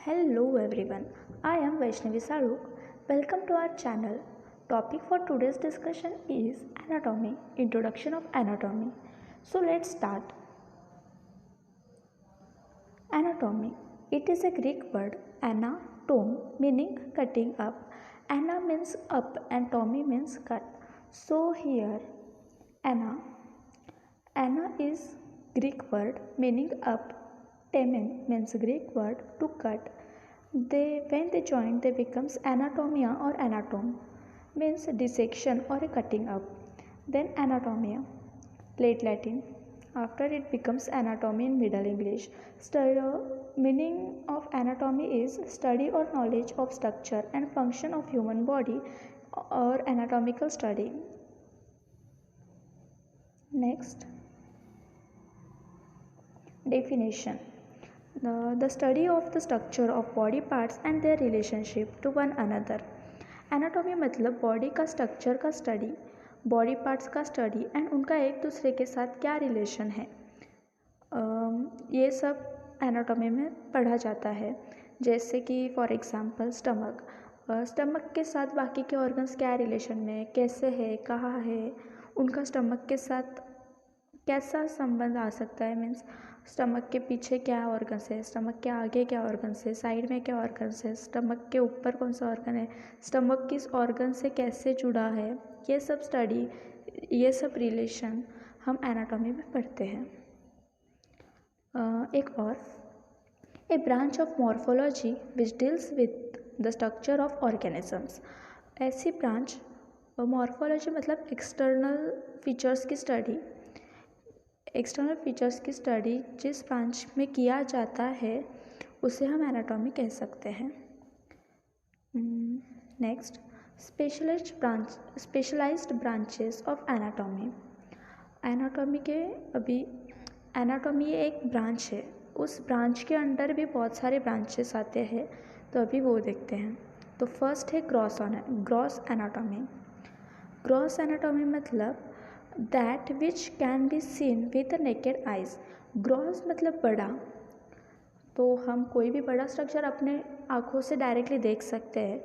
Hello everyone, I am Vaishnavi Saruk. Welcome to our channel. Topic for today's discussion is anatomy, introduction of anatomy. So let's start. Anatomy. It is a Greek word anatome meaning cutting up. Ana means up and tomy means cut. So here ana is Greek word meaning up. Temen means Greek word to cut. When they join they becomes anatomia or anatome means dissection or a cutting up. Then anatomia, late Latin. After it becomes anatomy in Middle English. Meaning of anatomy is study or knowledge of structure and function of human body or anatomical study. Next, definition. The study of the structure of body parts and their relationship to one another. Anatomy मतलब body का structure का study, body parts का study and उनका एक दूसरे के साथ क्या रिलेशन है, ये सब एनाटॉमी में पढ़ा जाता है. जैसे कि फॉर एग्जांपल स्टमक के साथ बाकी के ऑर्गन्स क्या रिलेशन में, कैसे है, कहाँ है, उनका स्टमक के साथ कैसा संबंध आ सकता है. मीन्स स्टमक के पीछे क्या ऑर्गन्स है, स्टमक के आगे क्या ऑर्गन्स है, साइड में क्या ऑर्गन्स है, स्टमक के ऊपर कौन सा ऑर्गन है, स्टमक किस ऑर्गन से कैसे जुड़ा है, ये सब स्टडी, ये सब रिलेशन हम एनाटॉमी में पढ़ते हैं. एक और, a branch of morphology which deals with the structure of organisms. ऐसी ब्रांच, मॉर्फोलॉजी मतलब एक्सटर्नल फीचर्स की स्टडी, एक्सटर्नल फीचर्स की स्टडी जिस ब्रांच में किया जाता है उसे हम एनाटॉमी कह सकते हैं. Next, specialised branches of anatomy. Anatomy के एनाटॉमी एक ब्रांच है, उस ब्रांच के अंडर भी बहुत सारे ब्रांचेस आते हैं, तो अभी वो देखते हैं. तो फर्स्ट है ग्रॉस एनाटॉमी. ग्रॉस एनाटॉमी मतलब that which can be seen with the naked eyes. Gross मतलब बड़ा, तो हम कोई भी बड़ा स्ट्रक्चर अपने आँखों से डायरेक्टली देख सकते हैं,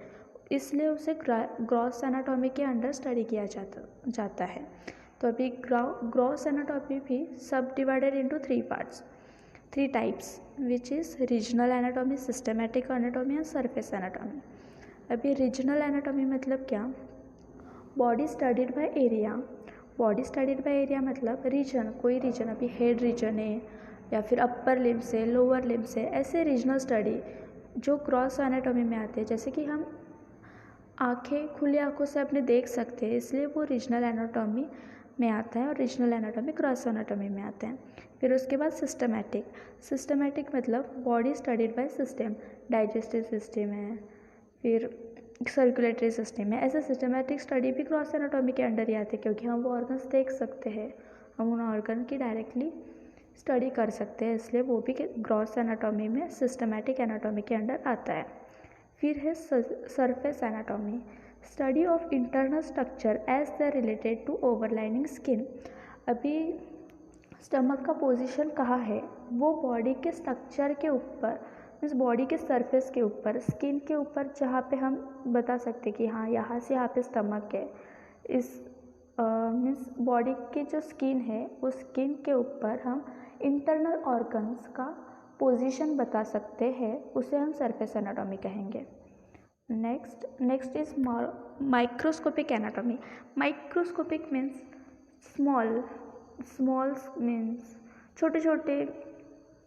इसलिए उसे ग्रॉस एनाटॉमी के अंडर स्टडी किया जाता है. तो अभी ग्रॉस एनाटॉमी भी सब divided into 3 types which is regional anatomy, systematic anatomy and surface anatomy. अभी रीजनल एनाटॉमी मतलब क्या, body studied by area. Body studied by area मतलब रीजन, कोई रीजन, अभी हेड रीजन है या फिर अपर लिम्स है, लोअर लिम्स है, ऐसे रीजनल स्टडी जो क्रॉस एनाटॉमी में आते हैं. जैसे कि हम खुली आँखों से अपने देख सकते हैं, इसलिए वो रीजनल एनाटॉमी में आता है और रीजनल एनाटॉमी क्रॉस एनाटॉमी में आते हैं. फिर उसके बाद सिस्टमैटिक मतलब body studied by system, digestive system है, फिर सर्कुलेटरी सिस्टम है. ऐसे सिस्टमैटिक स्टडी भी क्रॉस एनाटॉमी के अंडर ही आते हैं, क्योंकि हम वो ऑर्गन्स देख सकते हैं, हम उन ऑर्गन की डायरेक्टली स्टडी कर सकते हैं, इसलिए वो भी ग्रॉस एनाटॉमी में सिस्टमैटिक एनाटॉमी के अंडर आता है. फिर है surface anatomy, study of internal structure as the related to overlying skin. अभी स्टमक का पोजीशन कहाँ है, वो बॉडी के स्ट्रक्चर के ऊपर, मीन्स बॉडी के सरफेस के ऊपर, स्किन के ऊपर, जहाँ पे हम बता सकते कि हाँ यहाँ से यहाँ पे स्टमक है. इस मीन्स बॉडी की जो स्किन है उस स्किन के ऊपर हम इंटरनल ऑर्गन्स का पोजीशन बता सकते हैं, उसे हम सरफेस एनाटॉमी कहेंगे. Next is microscopic anatomy. Microscopic means small means छोटे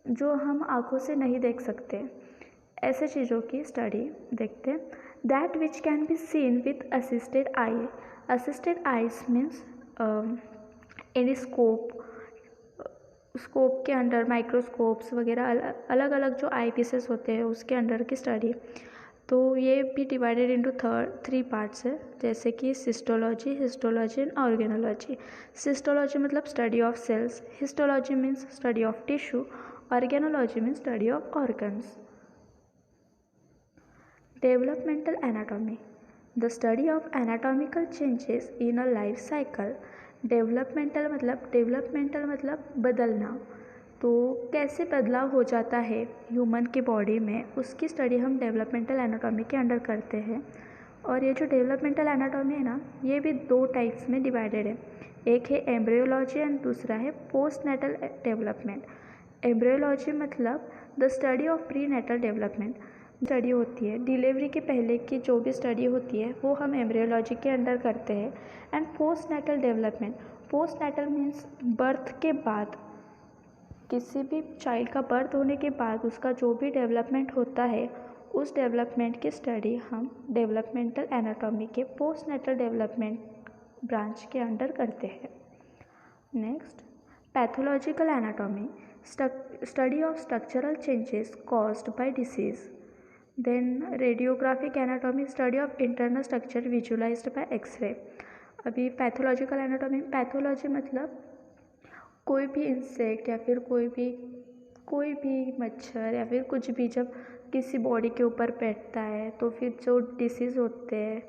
जो हम आँखों से नहीं देख सकते, ऐसे चीज़ों की स्टडी देखते हैं. That which can be seen with assisted I. Assisted eyes means any scope के अंडर, माइक्रोस्कोप्स वगैरह अलग अलग जो आई पीसेस होते हैं उसके अंडर की स्टडी. तो ये भी डिवाइडेड इनटू 3 पार्ट्स है, जैसे कि cystology, histology and organology. Cystology मतलब study of cells, histology means study of tissue, organology means study of organs. Developmental anatomy, the study of anatomical changes in a life cycle. Developmental मतलब बदलना, तो कैसे बदलाव हो जाता है ह्यूमन की बॉडी में, उसकी स्टडी हम डेवलपमेंटल एनाटॉमी के अंडर करते हैं। और ये जो डेवलपमेंटल एनाटॉमी है ना, ये भी दो टाइप्स में डिवाइडेड है। एक है एम्ब्रियोलॉजी एंड दूसरा है पोस्ट नेटल डेवलपमेंट। एम्ब्रियोलॉजी मतलब the study of pre natal development. Study होती है डिलीवरी के पहले की जो भी स्टडी होती है वो हम एम्ब्रियोलॉजी के अंडर करते हैं। And post natal development, post natal means birth के बाद, किसी भी चाइल्ड का बर्थ होने के बाद उसका जो भी डेवलपमेंट होता है उस डेवलपमेंट की स्टडी हम डेवलपमेंटल एनाटॉमी के पोस्ट नेटल डेवलपमेंट ब्रांच के अंडर करते हैं। Next, pathological anatomy, study of structural changes caused by disease. Then radiographic anatomy, study of internal structure visualised by x-ray. अभी पैथोलॉजिकल एनाटॉमी, पैथोलॉजी मतलब कोई भी insect या फिर कोई भी मच्छर या फिर कुछ भी जब किसी बॉडी के ऊपर बैठता है तो फिर जो डिसीज़ होते हैं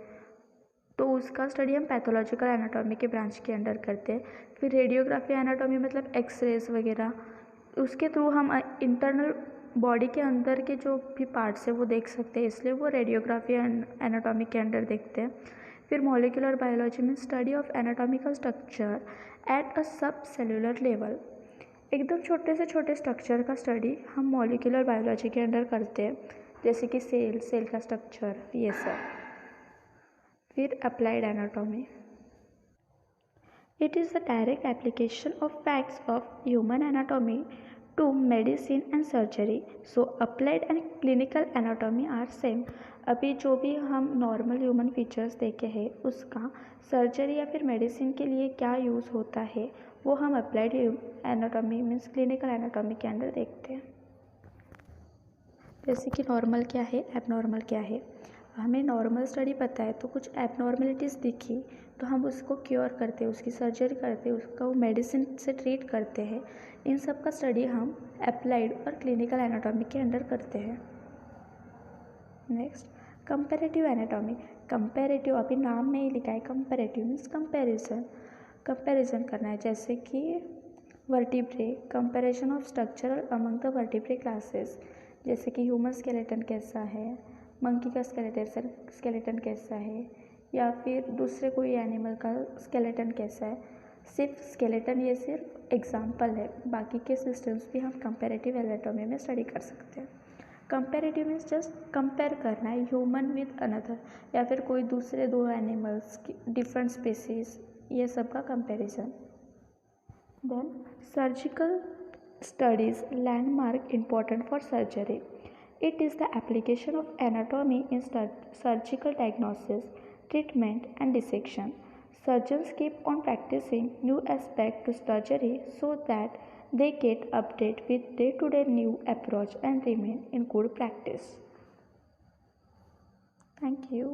तो उसका स्टडी हम पैथोलॉजिकल एनाटॉमी के ब्रांच के अंडर करते हैं। फिर रेडियोग्राफी एनाटॉमी मतलब एक्सरेज वगैरह, उसके थ्रू हम इंटरनल बॉडी के अंदर के जो भी पार्ट्स है वो देख सकते हैं, इसलिए वो रेडियोग्राफी एनाटॉमी के अंडर देखते हैं। फिर मॉलिक्यूलर बायोलॉजी में study of anatomical structure at a सब सेलुलर लेवल, एकदम छोटे से छोटे स्ट्रक्चर का स्टडी हम मॉलिक्यूलर बायोलॉजी के अंडर करते हैं, जैसे कि सेल का स्ट्रक्चर, ये सब। फिर applied anatomy, it is the direct application of facts of human anatomy to medicine and surgery. So applied and clinical anatomy are same. अभी जो भी हम नॉर्मल ह्यूमन फीचर्स देखे हैं उसका सर्जरी या फिर मेडिसिन के लिए क्या यूज़ होता है वो हम applied anatomy means clinical anatomy के अंदर देखते हैं। जैसे कि नॉर्मल क्या है, एबनॉर्मल क्या है। हमें नॉर्मल स्टडी पता है तो कुछ एबनॉर्मलिटीज़ दिखी तो हम उसको क्योर करते हैं, उसकी सर्जरी करते हैं, उसको मेडिसिन से ट्रीट करते हैं। इन सब का स्टडी हम अप्लाइड और क्लिनिकल एनाटॉमी के अंडर करते हैं। Next, comparative anatomy. कंपैरेटिव अभी नाम में ही लिखा है, कंपैरेटिव मीन्स कंपैरिजन करना है। जैसे कि vertebrae, comparison of structural among the vertebrae classes. जैसे कि ह्यूमन स्केलेटन कैसा है, मंकी का स्केलेटन कैसा है, या फिर दूसरे कोई एनिमल का स्केलेटन कैसा है। सिर्फ स्केलेटन ये सिर्फ एग्जाम्पल है, बाकी के सिस्टम्स भी हम कंपैरेटिव एनाटॉमी में स्टडी कर सकते हैं। कंपैरेटिव मीन्स जस्ट कंपेयर करना है ह्यूमन विद अनदर, या फिर कोई दूसरे दो एनिमल्स की डिफरेंट स्पीसीज, ये सब का comparison. Then surgical studies, landmark important for surgery. It is the application of anatomy in surgical diagnosis, treatment and dissection. Surgeons keep on practicing new aspects to surgery so that they get updated with day-to-day new approach and remain in good practice. Thank you.